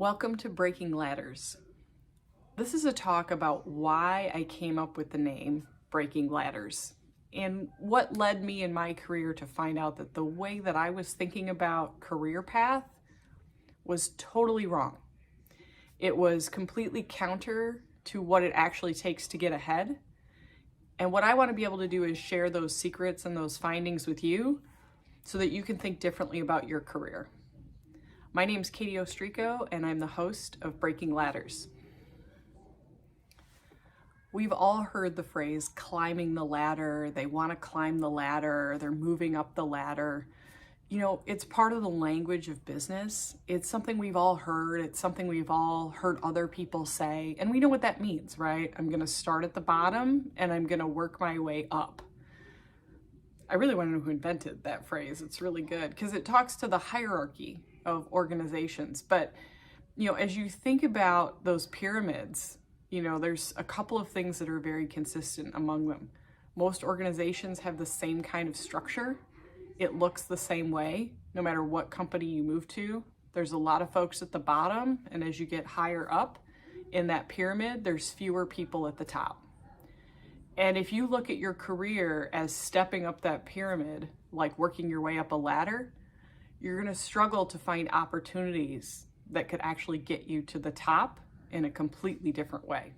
Welcome to Breaking Ladders. This is a talk about why I came up with the name Breaking Ladders and what led me in my career to find out that the way that I was thinking about career path was totally wrong. It was completely counter to what it actually takes to get ahead. And what I want to be able to do is share those secrets and those findings with you so that you can think differently about your career. My name's Katie Ostrico, and I'm the host of Breaking Ladders. We've all heard the phrase climbing the ladder. They want to climb the ladder. They're moving up the ladder. You know, it's part of the language of business. It's something we've all heard. It's something we've all heard other people say. And we know what that means, right? I'm going to start at the bottom and I'm going to work my way up. I really want to know who invented that phrase. It's really good because it talks to the hierarchy of organizations. But, you know, as you think about those pyramids, you know, there's a couple of things that are very consistent among them. Most organizations have the same kind of structure. It looks the same way, no matter what company you move to. There's a lot of folks at the bottom, and as you get higher up in that pyramid, there's fewer people at the top. And if you look at your career as stepping up that pyramid, like working your way up a ladder, you're going to struggle to find opportunities that could actually get you to the top in a completely different way.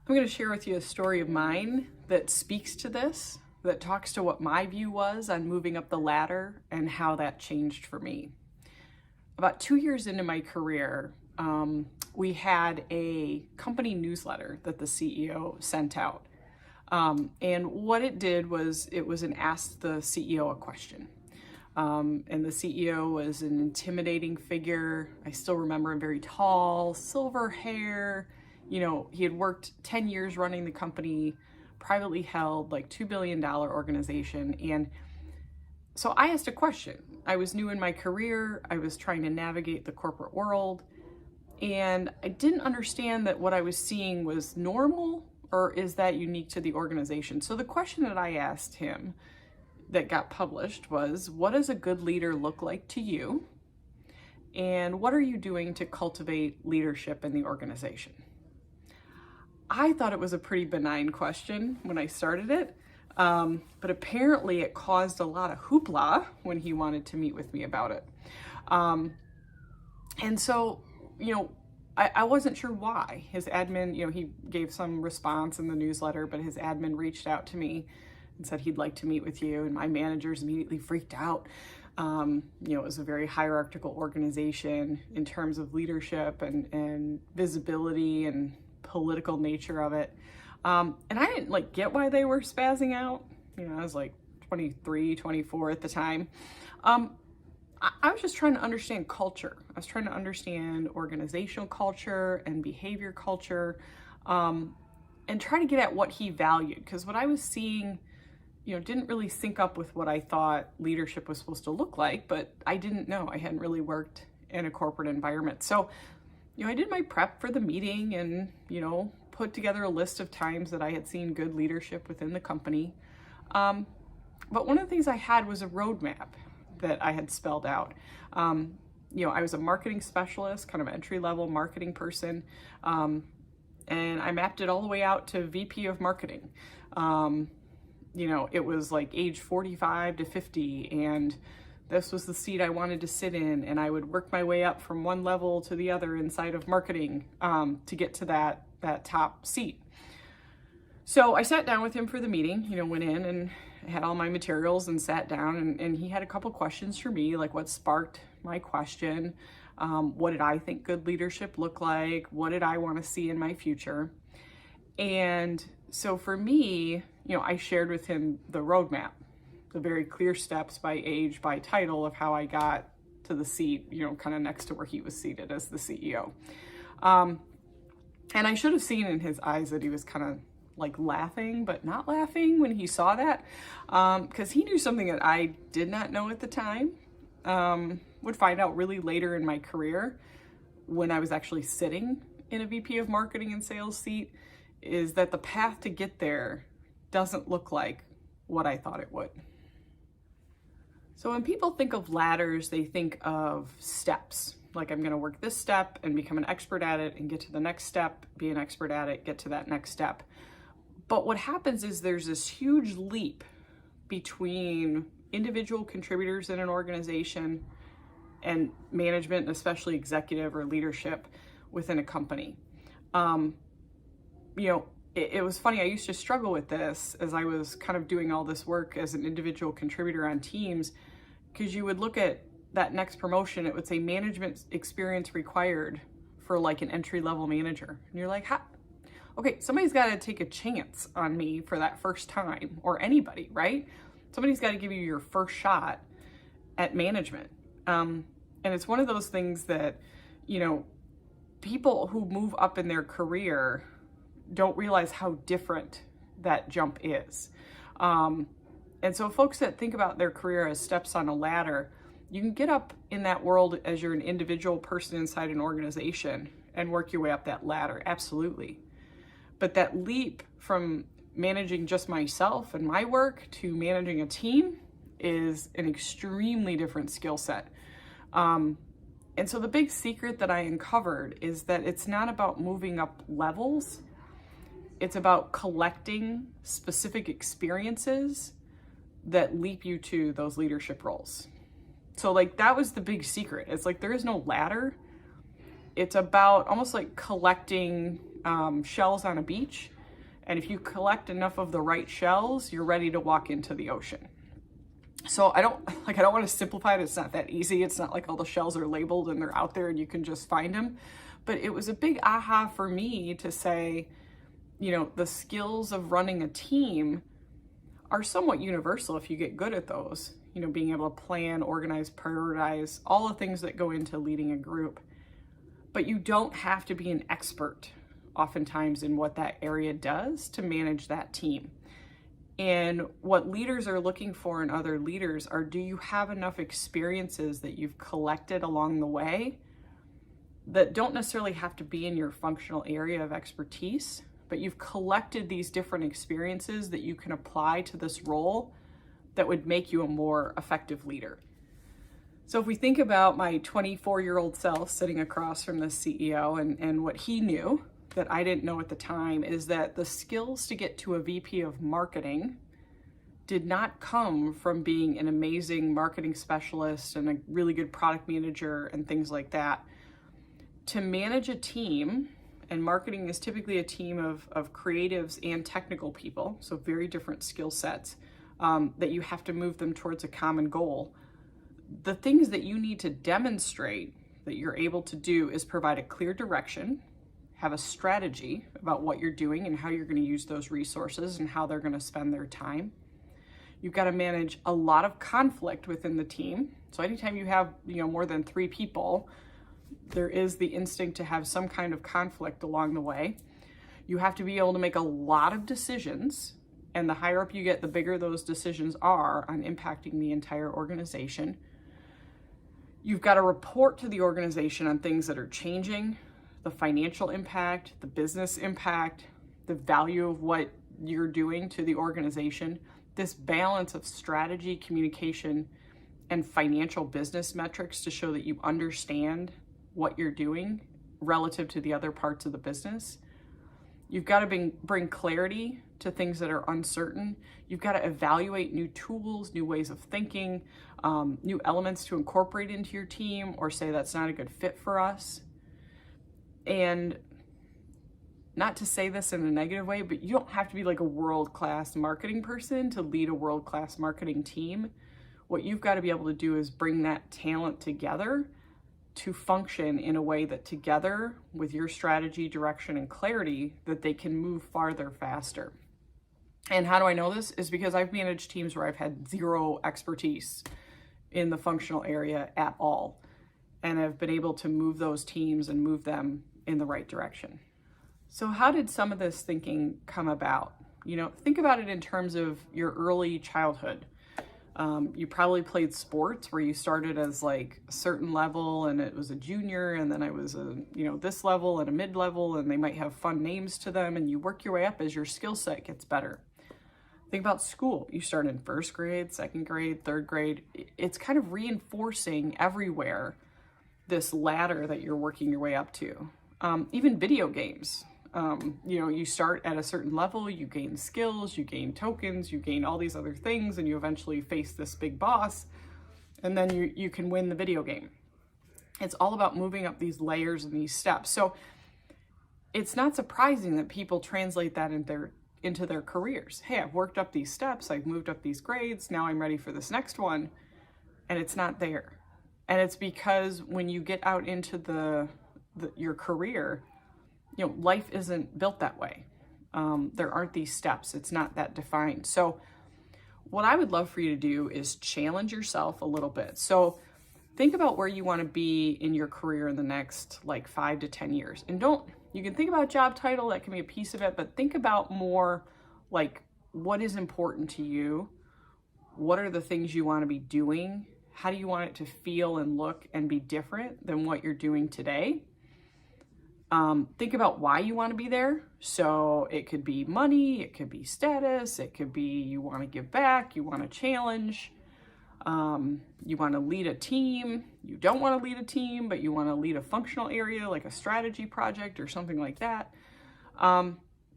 I'm going to share with you a story of mine that speaks to this, that talks to what my view was on moving up the ladder and how that changed for me. About 2 years into my career, we had a company newsletter that the CEO sent out. And what it did was it was an ask the CEO a question. And the CEO was an intimidating figure. I still remember him, very tall, silver hair. You know, he had worked 10 years running the company, privately held, like $2 billion organization. And so I asked a question. I was new in my career. I was trying to navigate the corporate world. And I didn't understand that what I was seeing was normal, or is that unique to the organization? So the question that I asked him that got published was, what does a good leader look like to you? And what are you doing to cultivate leadership in the organization? I thought it was a pretty benign question when I started it, but apparently it caused a lot of hoopla when he wanted to meet with me about it. And so, you know, I wasn't sure why. His admin, you know, he gave some response in the newsletter, but his admin reached out to me and said he'd like to meet with you, and my managers immediately freaked out. You know, it was a very hierarchical organization in terms of leadership and visibility and political nature of it. And I didn't get why they were spazzing out. You know, I was like 23, 24 at the time. I was just trying to understand culture. I was trying to understand organizational culture and behavior culture, and try to get at what he valued. Because what I was seeing, you know, didn't really sync up with what I thought leadership was supposed to look like, but I didn't know. I hadn't really worked in a corporate environment. So, you know, I did my prep for the meeting and, you know, put together a list of times that I had seen good leadership within the company. But one of the things I had was a roadmap that I had spelled out. You know, I was a marketing specialist, kind of entry-level marketing person, and I mapped it all the way out to VP of marketing. You know, it was like age 45 to 50, and this was the seat I wanted to sit in, and I would work my way up from one level to the other inside of marketing to get to that top seat. So I sat down with him for the meeting, you know, went in and had all my materials and sat down, and he had a couple questions for me, like what sparked my question, what did I think good leadership look like, what did I want to see in my future. And so for me, you know, I shared with him the roadmap, the very clear steps by age, by title of how I got to the seat, you know, kind of next to where he was seated as the CEO. And I should have seen in his eyes that he was kind of like laughing, but not laughing when he saw that, because he knew something that I did not know at the time, would find out really later in my career when I was actually sitting in a VP of marketing and sales seat, is that the path to get there doesn't look like what I thought it would. So when people think of ladders, they think of steps. Like, I'm going to work this step and become an expert at it and get to the next step, be an expert at it, get to that next step. But what happens is there's this huge leap between individual contributors in an organization and management, especially executive or leadership within a company. It was funny. I used to struggle with this as I was kind of doing all this work as an individual contributor on teams, because you would look at that next promotion, it would say management experience required for like an entry-level manager. And you're like, okay, somebody's got to take a chance on me for that first time, or anybody, right? Somebody's got to give you your first shot at management. And it's one of those things that, people who move up in their career don't realize how different that jump is. And so folks that think about their career as steps on a ladder, you can get up in that world as you're an individual person inside an organization and work your way up that ladder, absolutely. But that leap from managing just myself and my work to managing a team is an extremely different skill set. And so the big secret that I uncovered is that it's not about moving up levels. It's about collecting specific experiences that leap you to those leadership roles. So like, that was the big secret. It's like, there is no ladder. It's about almost like collecting shells on a beach. And if you collect enough of the right shells, you're ready to walk into the ocean. So I don't want to simplify it. It's not that easy. It's not like all the shells are labeled and they're out there and you can just find them. But it was a big aha for me to say, the skills of running a team are somewhat universal if you get good at those. Being able to plan, organize, prioritize, all the things that go into leading a group. But you don't have to be an expert oftentimes in what that area does to manage that team. And what leaders are looking for in other leaders are, do you have enough experiences that you've collected along the way that don't necessarily have to be in your functional area of expertise, but you've collected these different experiences that you can apply to this role that would make you a more effective leader. So if we think about my 24-year-old self sitting across from the CEO and what he knew that I didn't know at the time, is that the skills to get to a VP of marketing did not come from being an amazing marketing specialist and a really good product manager and things like that. To manage a team, and marketing is typically a team of creatives and technical people, so very different skill sets, that you have to move them towards a common goal. The things that you need to demonstrate that you're able to do is provide a clear direction, have a strategy about what you're doing and how you're going to use those resources and how they're going to spend their time. You've got to manage a lot of conflict within the team. So anytime you have, more than 3 people, there is the instinct to have some kind of conflict along the way. You have to be able to make a lot of decisions, and the higher up you get, the bigger those decisions are on impacting the entire organization. You've got to report to the organization on things that are changing, the financial impact, the business impact, the value of what you're doing to the organization. This balance of strategy, communication, and financial business metrics to show that you understand what you're doing relative to the other parts of the business. You've got to bring clarity to things that are uncertain. You've got to evaluate new tools, new ways of thinking, new elements to incorporate into your team, or say that's not a good fit for us. And not to say this in a negative way, but you don't have to be like a world-class marketing person to lead a world-class marketing team. What you've got to be able to do is bring that talent together to function in a way that together with your strategy, direction, and clarity, that they can move farther faster. And how do I know this? Is because I've managed teams where I've had zero expertise in the functional area at all. And I've been able to move those teams and move them in the right direction. So how did some of this thinking come about? Think about it in terms of your early childhood. You probably played sports where you started as like a certain level and it was a junior, and then I was this level and a mid-level, and they might have fun names to them, and you work your way up as your skill set gets better. Think about school. You start in first grade, second grade, third grade. It's kind of reinforcing everywhere this ladder that you're working your way up to. Even video games. You know, you start at a certain level, you gain skills, you gain tokens, you gain all these other things, and you eventually face this big boss, and then you can win the video game. It's all about moving up these layers and these steps. So it's not surprising that people translate that into their careers. Hey, I've worked up these steps, I've moved up these grades, now I'm ready for this next one, and it's not there. And it's because when you get out into your career, you know, life isn't built that way. There aren't these steps. It's not that defined. So what I would love for you to do is challenge yourself a little bit. So think about where you want to be in your career in the next like 5 to 10 years. And you can think about job title, that can be a piece of it, but think about more like what is important to you? What are the things you want to be doing? How do you want it to feel and look and be different than what you're doing today? Think about why you want to be there. So it could be money, it could be status, it could be you want to give back, you want to challenge, you want to lead a team, you don't want to lead a team, but you want to lead a functional area like a strategy project or something like that.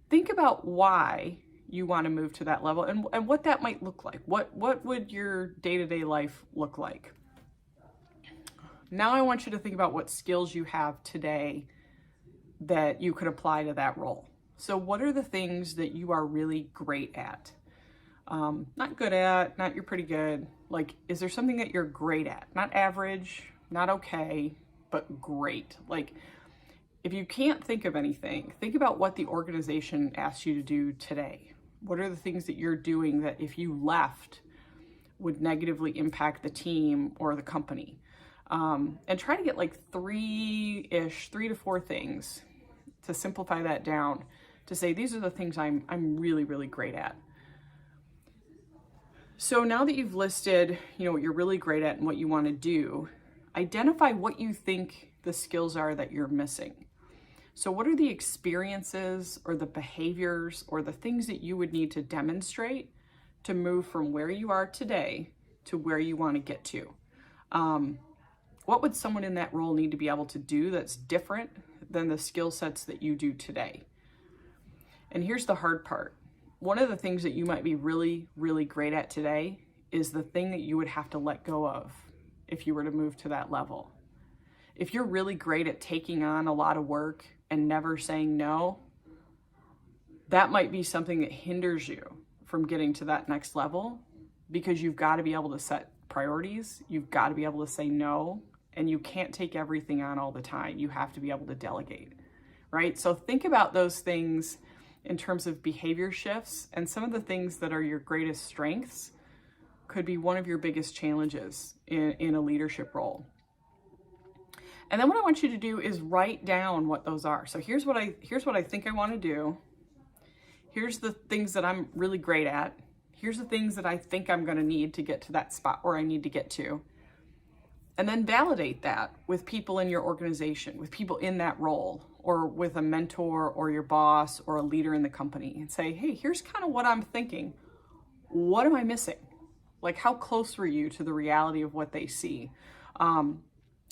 Think about why you want to move to that level and what that might look like. What would your day-to-day life look like? Now I want you to think about what skills you have today that you could apply to that role. So what are the things that you are really great at? Not good at, not you're pretty good. Like, is there something that you're great at? Not average, not okay, but great. Like, if you can't think of anything, think about what the organization asks you to do today. What are the things that you're doing that if you left would negatively impact the team or the company? And try to get like 3 to 4 things to simplify that down to say, these are the things I'm really, really great at. So now that you've listed, you know, what you're really great at and what you want to do, identify what you think the skills are that you're missing. So what are the experiences or the behaviors or the things that you would need to demonstrate to move from where you are today to where you want to get to? What would someone in that role need to be able to do that's different than the skill sets that you do today? And here's the hard part. One of the things that you might be really, really great at today is the thing that you would have to let go of if you were to move to that level. If you're really great at taking on a lot of work and never saying no, that might be something that hinders you from getting to that next level, because you've got to be able to set priorities, you've got to be able to say no, and you can't take everything on all the time. You have to be able to delegate, right? So think about those things in terms of behavior shifts, and some of the things that are your greatest strengths could be one of your biggest challenges in a leadership role. And then what I want you to do is write down what those are. So here's what I think I want to do. Here's the things that I'm really great at. Here's the things that I think I'm going to need to get to that spot where I need to get to. And then validate that with people in your organization, with people in that role, or with a mentor or your boss or a leader in the company, and say, hey, here's kind of what I'm thinking. What am I missing? Like, how close were you to the reality of what they see?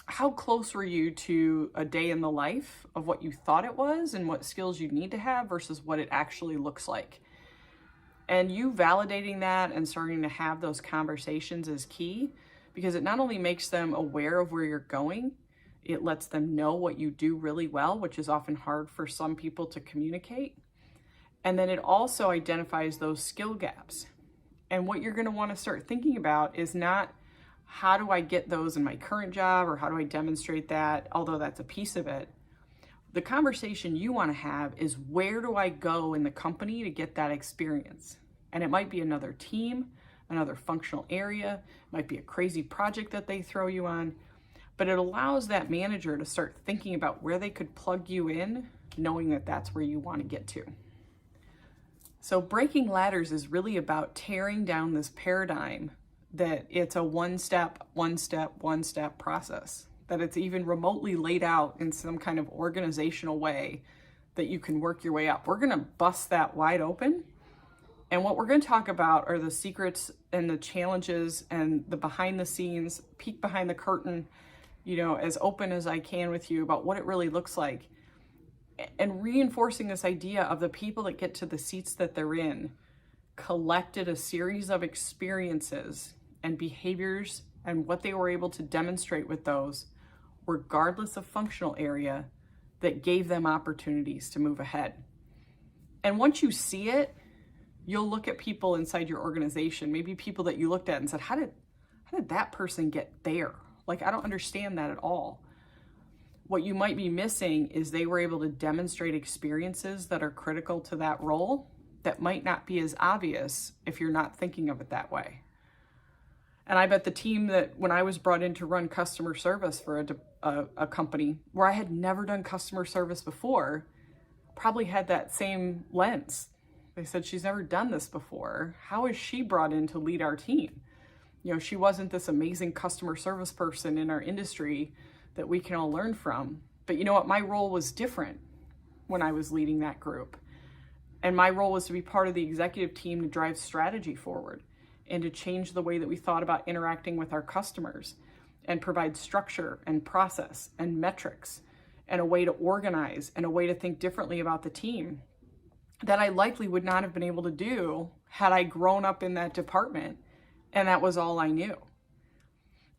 How close were you to a day in the life of what you thought it was and what skills you need to have versus what it actually looks like? And you validating that and starting to have those conversations is key, because it not only makes them aware of where you're going, it lets them know what you do really well, which is often hard for some people to communicate. And then it also identifies those skill gaps. And what you're going to want to start thinking about is not how do I get those in my current job or how do I demonstrate that, although that's a piece of it. The conversation you want to have is, where do I go in the company to get that experience? And it might be another team, another functional area, it might be a crazy project that they throw you on, but it allows that manager to start thinking about where they could plug you in, knowing that that's where you want to get to. So breaking ladders is really about tearing down this paradigm that it's a one step process, that it's even remotely laid out in some kind of organizational way that you can work your way up. We're going to bust that wide open. And what we're going to talk about are the secrets and the challenges and the behind the scenes, peek behind the curtain, as open as I can with you about what it really looks like, and reinforcing this idea of the people that get to the seats that they're in collected a series of experiences and behaviors and what they were able to demonstrate with those, regardless of functional area, that gave them opportunities to move ahead. And once you see it, you'll look at people inside your organization, maybe people that you looked at and said, how did that person get there? Like, I don't understand that at all. What you might be missing is they were able to demonstrate experiences that are critical to that role that might not be as obvious if you're not thinking of it that way. And I bet the team that when I was brought in to run customer service for a company where I had never done customer service before, probably had that same lens. They said, she's never done this before. How is she brought in to lead our team? She wasn't this amazing customer service person in our industry that we can all learn from. But you know what? My role was different when I was leading that group. And my role was to be part of the executive team to drive strategy forward and to change the way that we thought about interacting with our customers and provide structure and process and metrics and a way to organize and a way to think differently about the team that I likely would not have been able to do had I grown up in that department and that was all I knew.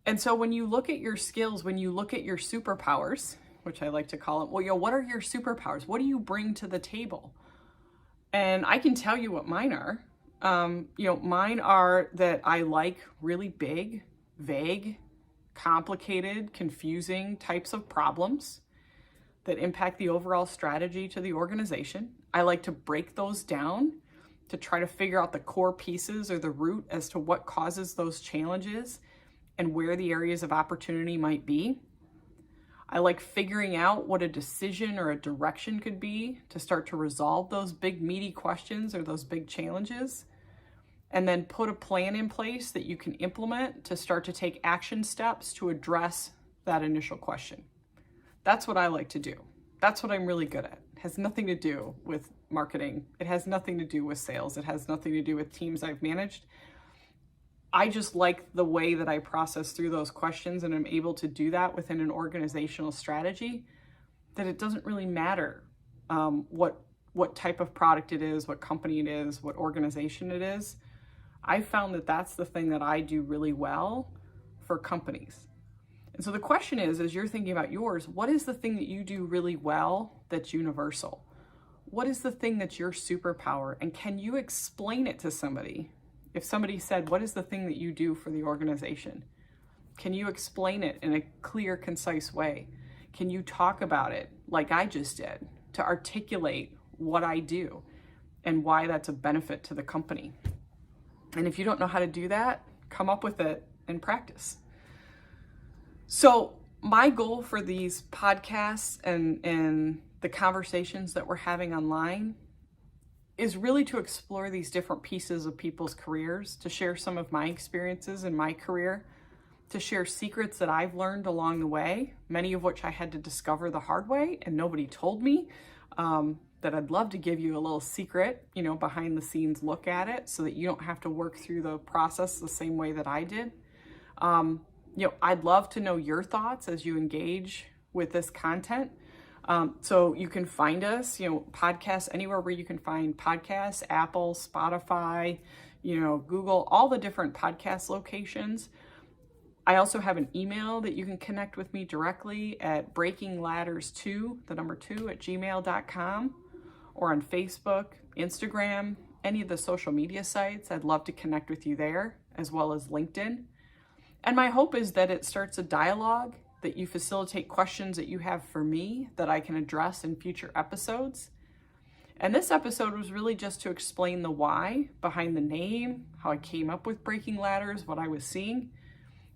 And so when you look at your skills, when you look at your superpowers, which I like to call them, well, what are your superpowers? What do you bring to the table? And I can tell you what mine are. Mine are that I like really big, vague, complicated, confusing types of problems that impact the overall strategy to the organization. I like to break those down to try to figure out the core pieces or the root as to what causes those challenges and where the areas of opportunity might be. I like figuring out what a decision or a direction could be to start to resolve those big meaty questions or those big challenges, and then put a plan in place that you can implement to start to take action steps to address that initial question. That's what I like to do. That's what I'm really good at. It has nothing to do with marketing. It has nothing to do with sales. It has nothing to do with teams I've managed. I just like the way that I process through those questions, and I'm able to do that within an organizational strategy, that it doesn't really matter what type of product it is, what company it is, what organization it is. I found that that's the thing that I do really well for companies. And so the question is, as you're thinking about yours, what is the thing that you do really well that's universal? What is the thing that's your superpower? And can you explain it to somebody? If somebody said, what is the thing that you do for the organization? Can you explain it in a clear, concise way? Can you talk about it like I just did to articulate what I do and why that's a benefit to the company? And if you don't know how to do that, come up with it and practice. So my goal for these podcasts and the conversations that we're having online is really to explore these different pieces of people's careers, to share some of my experiences in my career, to share secrets that I've learned along the way, many of which I had to discover the hard way and nobody told me, that I'd love to give you a little secret, behind the scenes look at it so that you don't have to work through the process the same way that I did. I'd love to know your thoughts as you engage with this content. So you can find us, podcasts, anywhere where you can find podcasts, Apple, Spotify, Google, all the different podcast locations. I also have an email that you can connect with me directly at breakingladders2, the number 2, at gmail.com, or on Facebook, Instagram, any of the social media sites. I'd love to connect with you there, as well as LinkedIn. And my hope is that it starts a dialogue, that you facilitate questions that you have for me that I can address in future episodes. And this episode was really just to explain the why behind the name, how I came up with Breaking Ladders, what I was seeing.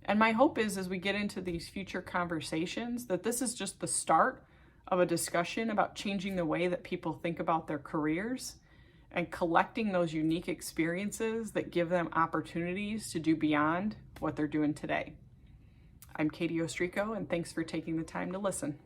And my hope is, as we get into these future conversations, that this is just the start of a discussion about changing the way that people think about their careers and collecting those unique experiences that give them opportunities to do beyond what they're doing today. I'm Katie Ostrico, and thanks for taking the time to listen.